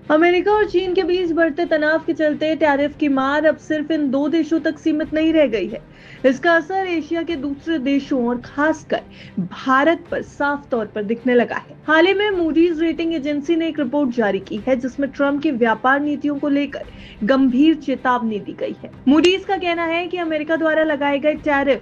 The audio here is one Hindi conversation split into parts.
अमेरिका और चीन के बीच बढ़ते तनाव के चलते टैरिफ की मार अब सिर्फ इन दो देशों तक सीमित नहीं रह गई है। इसका असर एशिया के दूसरे देशों और खासकर भारत पर साफ तौर पर दिखने लगा है। हाल ही में मूडीज रेटिंग एजेंसी ने एक रिपोर्ट जारी की है जिसमें ट्रंप की व्यापार नीतियों को लेकर गंभीर चेतावनी दी गई है। मूडीज का कहना है कि अमेरिका द्वारा लगाए गए टैरिफ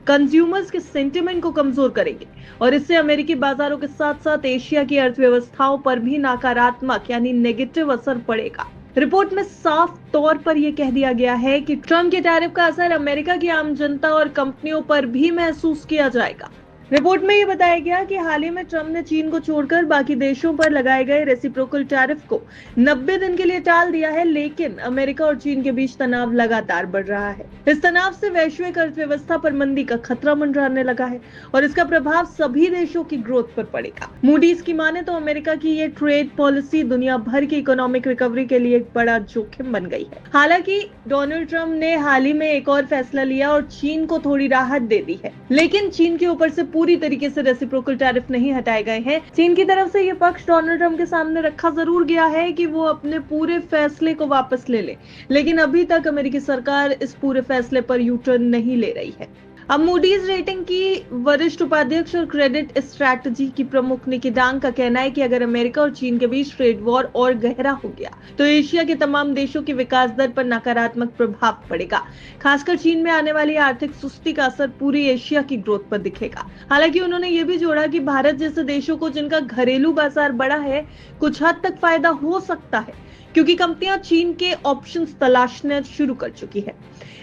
कंज्यूमर्स के सेंटिमेंट को कमजोर करेंगे और इससे अमेरिकी बाजारों के साथ साथ एशिया की अर्थव्यवस्थाओं पर भी नकारात्मक यानी नेगेटिव असर पड़ेगा। रिपोर्ट में साफ तौर पर यह कह दिया गया है कि ट्रंप के टैरिफ का असर अमेरिका की आम जनता और कंपनियों पर भी महसूस किया जाएगा। रिपोर्ट में यह बताया गया कि हाल ही में ट्रंप ने चीन को छोड़कर बाकी देशों पर लगाए गए रेसिप्रोकल टैरिफ को 90 दिन के लिए टाल दिया है, लेकिन अमेरिका और चीन के बीच तनाव लगातार बढ़ रहा है। इस तनाव से वैश्विक अर्थव्यवस्था पर मंदी का खतरा मंडराने लगा है और इसका प्रभाव सभी देशों की ग्रोथ पर पड़ेगा। मूडीज की माने तो अमेरिका की ये ट्रेड पॉलिसी दुनिया भर की इकोनॉमिक रिकवरी के लिए एक बड़ा जोखिम बन गई है। हालांकि डोनाल्ड ट्रंप ने हाल ही में एक और फैसला लिया और चीन को थोड़ी राहत दे दी है, लेकिन चीन के ऊपर से पूरी तरीके से रेसिप्रोकल टैरिफ नहीं हटाए गए हैं। चीन की तरफ से यह पक्ष डोनाल्ड ट्रंप के सामने रखा जरूर गया है कि वो अपने पूरे फैसले को वापस ले ले, लेकिन अभी तक अमेरिकी सरकार इस पूरे फैसले पर यू टर्न नहीं ले रही है। अब मूडीज रेटिंग की वरिष्ठ उपाध्यक्ष और क्रेडिट स्ट्रैटेजी की प्रमुख निकी डांग का कहना है कि अगर अमेरिका और चीन के बीच ट्रेड वॉर और गहरा हो गया तो एशिया के तमाम देशों की विकास दर पर नकारात्मक प्रभाव पड़ेगा। खासकर चीन में आने वाली आर्थिक सुस्ती का असर पूरी एशिया की ग्रोथ पर दिखेगा। हालांकि उन्होंने ये भी जोड़ा कि भारत जैसे देशों को जिनका घरेलू बाजार बड़ा है कुछ हद तक फायदा हो सकता है, क्योंकि कंपनियां चीन के ऑप्शंस तलाशना शुरू कर चुकी है,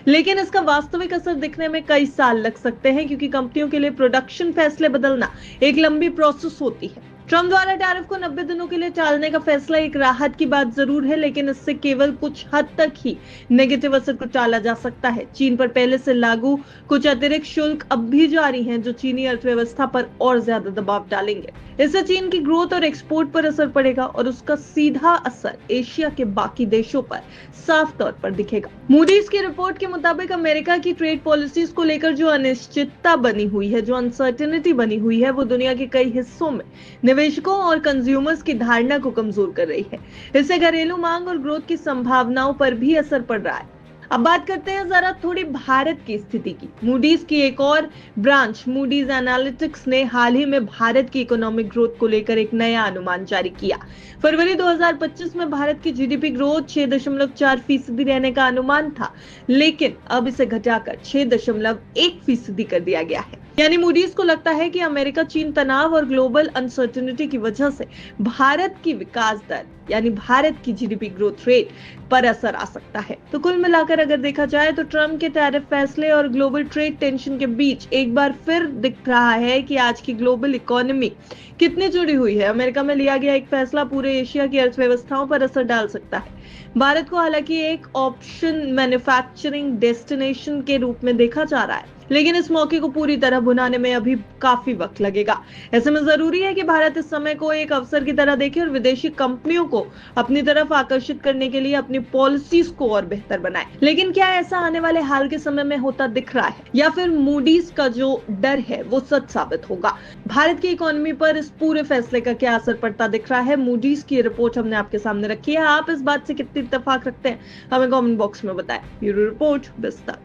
लेकिन इसका वास्तविक असर दिखने में कई साल लग सकते हैं, क्योंकि कंपनियों के लिए प्रोडक्शन फैसले बदलना एक लंबी प्रोसेस होती है। ट्रंप द्वारा टैरिफ को 90 दिनों के लिए टालने का फैसला एक राहत की बात जरूर है, लेकिन इससे केवल कुछ हद तक ही नेगेटिव असर को टाला जा सकता है। चीन पर पहले से लागू कुछ अतिरिक्त शुल्क अब भी जारी हैं, जो चीनी अर्थव्यवस्था पर और ज्यादा दबाव डालेंगे। इससे चीन की ग्रोथ और एक्सपोर्ट पर असर पड़ेगा और उसका सीधा असर एशिया के बाकी देशों पर साफ तौर पर दिखेगा। मूडीज की रिपोर्ट के मुताबिक अमेरिका की ट्रेड पॉलिसीज को लेकर जो अनिश्चितता बनी हुई है, जो अनसर्टेनिटी बनी हुई है, वो दुनिया के कई हिस्सों में निवेशकों और कंज्यूमर्स की धारणा को कमजोर कर रही है। इससे घरेलू मांग और ग्रोथ की संभावनाओं पर भी असर पड़ रहा है। अब बात करते हैं जरा थोड़ी भारत की स्थिति की। मूडीज की एक और ब्रांच मूडीज एनालिटिक्स ने हाल ही में भारत की इकोनॉमिक ग्रोथ को लेकर एक नया अनुमान जारी किया। फरवरी 2025 में भारत की जीडीपी ग्रोथ 6.4% रहने का अनुमान था, लेकिन अब इसे घटाकर 6.1% कर दिया गया है। यानी मूडीज को लगता है कि अमेरिका चीन तनाव और ग्लोबल अनसर्टेनिटी की वजह से भारत की विकास दर यानी भारत की जीडीपी ग्रोथ रेट पर असर आ सकता है। तो कुल मिलाकर अगर देखा जाए तो ट्रंप के टैरिफ फैसले और ग्लोबल ट्रेड टेंशन के बीच एक बार फिर दिख रहा है कि आज की ग्लोबल इकोनॉमी कितनी जुड़ी हुई है। अमेरिका में लिया गया एक फैसला पूरे एशिया की अर्थव्यवस्थाओं पर असर डाल सकता है। भारत को हालांकि एक ऑप्शन मैन्युफैक्चरिंग डेस्टिनेशन के रूप में देखा जा रहा है, लेकिन इस मौके को पूरी तरह भुनाने में अभी काफी वक्त लगेगा। ऐसे में जरूरी है कि भारत इस समय को एक अवसर की तरह देखे और विदेशी कंपनियों को अपनी तरफ आकर्षित करने के लिए अपनी पॉलिसीज को और बेहतर बनाए। लेकिन क्या ऐसा आने वाले हाल के समय में होता दिख रहा है, या फिर मूडीज का जो डर है वो सच साबित होगा? भारत की इकोनॉमी पर इस पूरे फैसले का क्या असर पड़ता दिख रहा है? मूडीज की रिपोर्ट हमने आपके सामने रखी है। आप इस बात से कितनी इत्तेफाक रखते हैं हमें कमेंट बॉक्स में बताएं। ब्यूरो रिपोर्ट, बिस्तर।